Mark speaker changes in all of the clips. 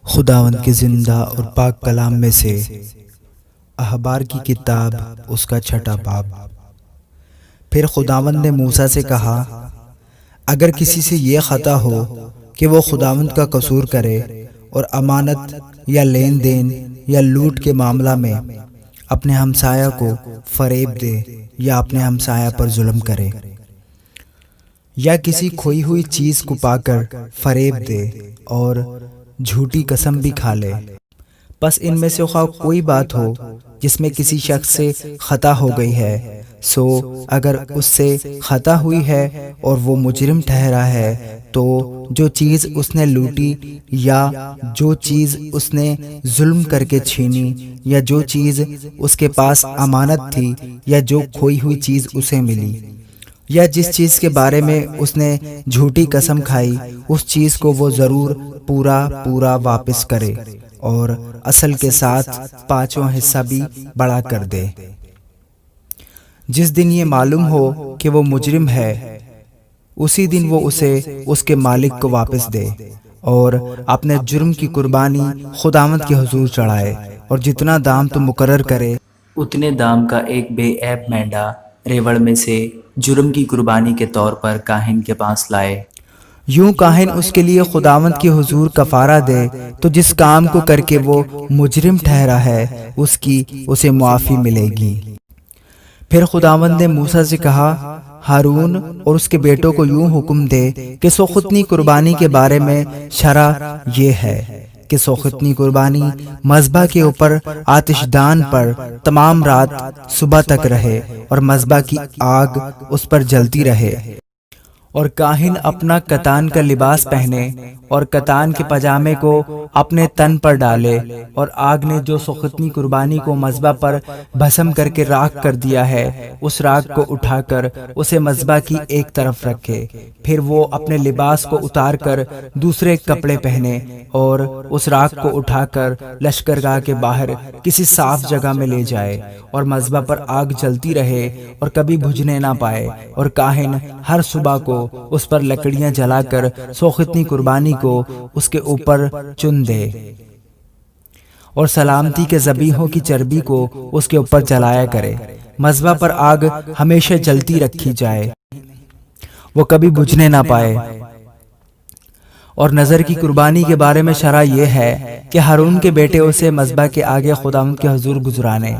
Speaker 1: خداوند کے زندہ اور پاک کلام میں سے احبار کی کتاب اس کا 6واں باب۔ پھر خداوند نے موسیٰ سے کہا، اگر کسی سے یہ خطا ہو کہ وہ خداوند کا قصور کرے اور امانت یا لین دین یا لوٹ کے معاملہ میں اپنے ہمسایہ کو فریب دے یا اپنے ہمسایہ پر ظلم کرے یا کسی کھوئی ہوئی چیز کو پا کر فریب دے اور جھوٹی قسم بھی کھا لے، پس ان میں سے خواہ کوئی بات ہو جس میں کسی شخص سے خطا ہو گئی ہے، سو اگر اس سے خطا ہوئی ہے اور وہ مجرم ٹھہرا ہے تو جو چیز اس نے لوٹی یا جو چیز اس نے ظلم کر کے چھینی یا جو چیز اس کے پاس امانت تھی یا جو کھوئی ہوئی چیز اسے ملی یا جس چیز کے بارے میں اس نے جھوٹی قسم کھائی، اس چیز کو وہ ضرور پورا واپس کرے اور اصل کے ساتھ 5واں حصہ بھی بڑھا کر دے۔ جس دن یہ معلوم ہو کہ وہ مجرم ہے، اسی دن وہ اسے اس کے مالک کو واپس دے اور اپنے جرم کی قربانی خداوند کے حضور چڑھائے، اور جتنا دام تو مقرر کرے
Speaker 2: اتنے دام کا ایک بے عیب مینڈا ریوڑ میں سے جرم کی قربانی کے طور پر کاہن کے پاس لائے۔
Speaker 1: یوں کاہن اس کے لیے خداوند کے حضور کفارہ دے تو جس کام کو کر کے وہ مجرم ٹھہرا ہے اسے معافی ملے گی۔ پھر خداوند نے موسیٰ سے کہا، ہارون اور اس کے بیٹوں کو یوں حکم دے کہ سوختنی قربانی کے بارے میں شرع یہ ہے کہ سوختنی قربانی مذبح کے اوپر آتش دان پر تمام رات صبح تک رہے اور مذبح کی آگ اس پر جلتی رہے، اور کاہن اپنا کتان کا لباس پہنے اور کتان کے پاجامے کو اپنے تن پر ڈالے، اور آگ نے جو سوختنی قربانی کو مذبح پر بھسم کر کے راکھ کر دیا ہے اس راکھ کو اٹھا کر اسے مذبح کی ایک طرف رکھے، پھر وہ اپنے لباس کو اتار کر دوسرے کپڑے پہنے اور اس راکھ کو اٹھا کر لشکرگاہ کے باہر کسی صاف جگہ میں لے جائے، اور مذبح پر آگ جلتی رہے اور کبھی بجھنے نہ پائے، اور کاہن ہر صبح کو اس پر لکڑیاں جلا کر سوختنی قربانی کو اس کے اوپر چن دے، اور سلامتی کے ذبیحوں کی چربی کو اس کے اوپر جلایا کرے۔ مذبح پر آگ ہمیشہ جلتی رکھی جائے، وہ کبھی بجھنے نہ پائے۔ اور نذر کی قربانی کے بارے میں شرع یہ ہے کہ ہارون کے بیٹے اسے مذبح کے آگے خداوند کے حضور گزرانے،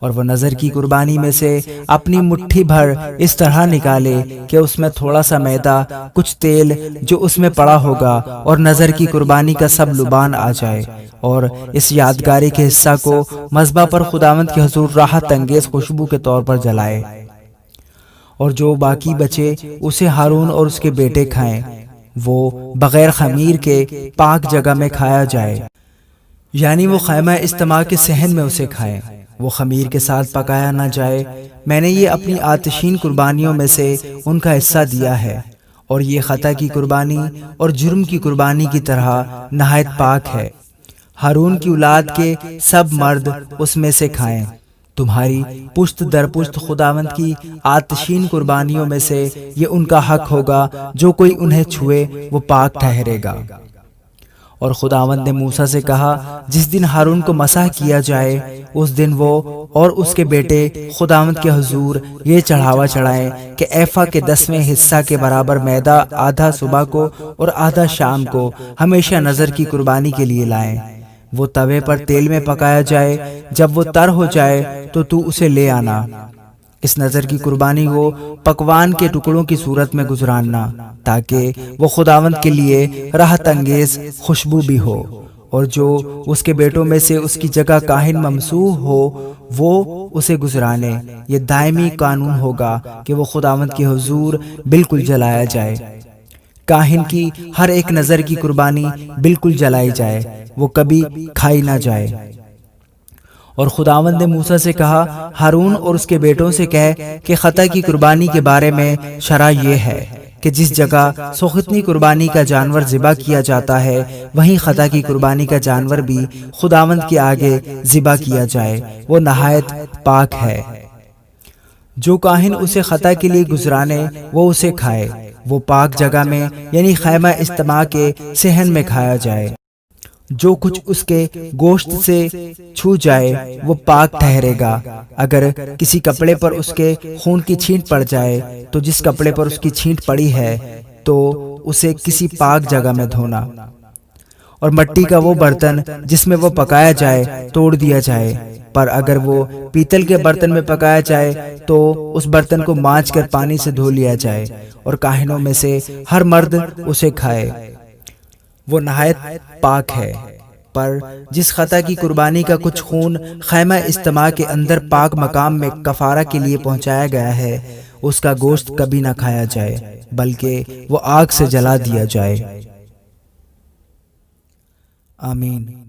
Speaker 1: اور وہ نذر کی قربانی میں سے اپنی مٹھی بھر اس طرح نکالے کہ اس میں تھوڑا سا میدا، کچھ تیل جو اس میں پڑا ہوگا، اور نذر کی قربانی کا سب لبان آ جائے، اور اس یادگاری کے حصہ کو مذبح پر خداوند کے حضور راحت انگیز خوشبو کے طور پر جلائے، اور جو باقی بچے اسے ہارون اور اس کے بیٹے کھائیں، وہ بغیر خمیر کے پاک جگہ میں کھایا جائے، یعنی وہ خیمہ اجتماع کے صحن میں اسے کھائیں، وہ خمیر کے ساتھ پکایا نہ جائے۔ میں نے یہ اپنی آتشین قربانیوں میں سے ان کا حصہ دیا ہے، اور یہ خطا کی قربانی اور جرم کی قربانی کی طرح نہایت پاک ہے۔ ہارون کی اولاد کے سب مرد اس میں سے کھائیں۔ تمہاری پشت در پشت خداوند کی آتشین قربانیوں میں سے یہ ان کا حق ہوگا، جو کوئی انہیں چھوئے وہ پاک ٹھہرے گا۔ اور خداوند نے موسیٰ سے کہا، جس دن ہارون کو مسح کیا جائے اس دن وہ اور اس کے بیٹے خداوند کے حضور یہ چڑھاوا چڑھائیں کہ ایفا کے 10ویں حصہ کے برابر میدا آدھا صبح کو اور آدھا شام کو ہمیشہ نذر کی قربانی کے لیے لائیں۔ وہ توے پر تیل میں پکایا جائے، جب وہ تر ہو جائے تو اسے لے آنا۔ اس نذر کی قربانی کو پکوان کے ٹکڑوں کی صورت میں گزراننا، تاکہ وہ خداوند کے لیے راحت انگیز خوشبو بھی ہو، اور جو اس کے بیٹوں میں سے اس کی جگہ کاہن ممسوح ہو وہ اسے گزرانے۔ یہ دائمی قانون ہوگا کہ وہ خداوند کے حضور بالکل جلایا جائے۔ کاہن کی ہر ایک نذر کی قربانی بالکل جلائی جائے، وہ کبھی کھائی نہ جائے۔ اور خداوند نے موسیٰ سے کہا، ہارون اور اس کے بیٹوں سے کہہ کہ خطا کی قربانی کے بارے میں شرع یہ ہے کہ جس جگہ سوختنی قربانی کا جانور ذبح کیا جاتا ہے وہیں خطا کی قربانی کا جانور بھی خداوند کے آگے ذبح کیا جائے، وہ نہایت پاک ہے۔ جو کاہن اسے خطا کے لیے گزرانے وہ اسے کھائے، وہ پاک جگہ میں یعنی خیمہ اجتماع کے صحن میں کھایا جائے۔ جو کچھ اس کے گوشت سے چھو جائے وہ پاک ٹھہرے گا۔ اگر کسی کپڑے پر اس کے خون کی چھینٹ پڑ جائے تو جس کپڑے پر اس کی چھینٹ پڑی ہے تو اسے کسی پاک جگہ میں دھونا، اور مٹی کا وہ برتن جس میں وہ پکایا جائے توڑ دیا جائے، پر اگر وہ پیتل کے برتن میں پکایا جائے تو اس برتن کو مانج کر پانی سے دھو لیا جائے، اور کاہنوں میں سے ہر مرد اسے کھائے، وہ نہایت پاک ہے۔ پر جس خطا کی قربانی کا کچھ خون خیمہ اجتماع کے اندر پاک مقام میں کفارہ کے لیے پہنچایا گیا ہے، اس کا گوشت کبھی نہ کھایا جائے بلکہ وہ آگ سے جلا دیا جائے۔ آمین۔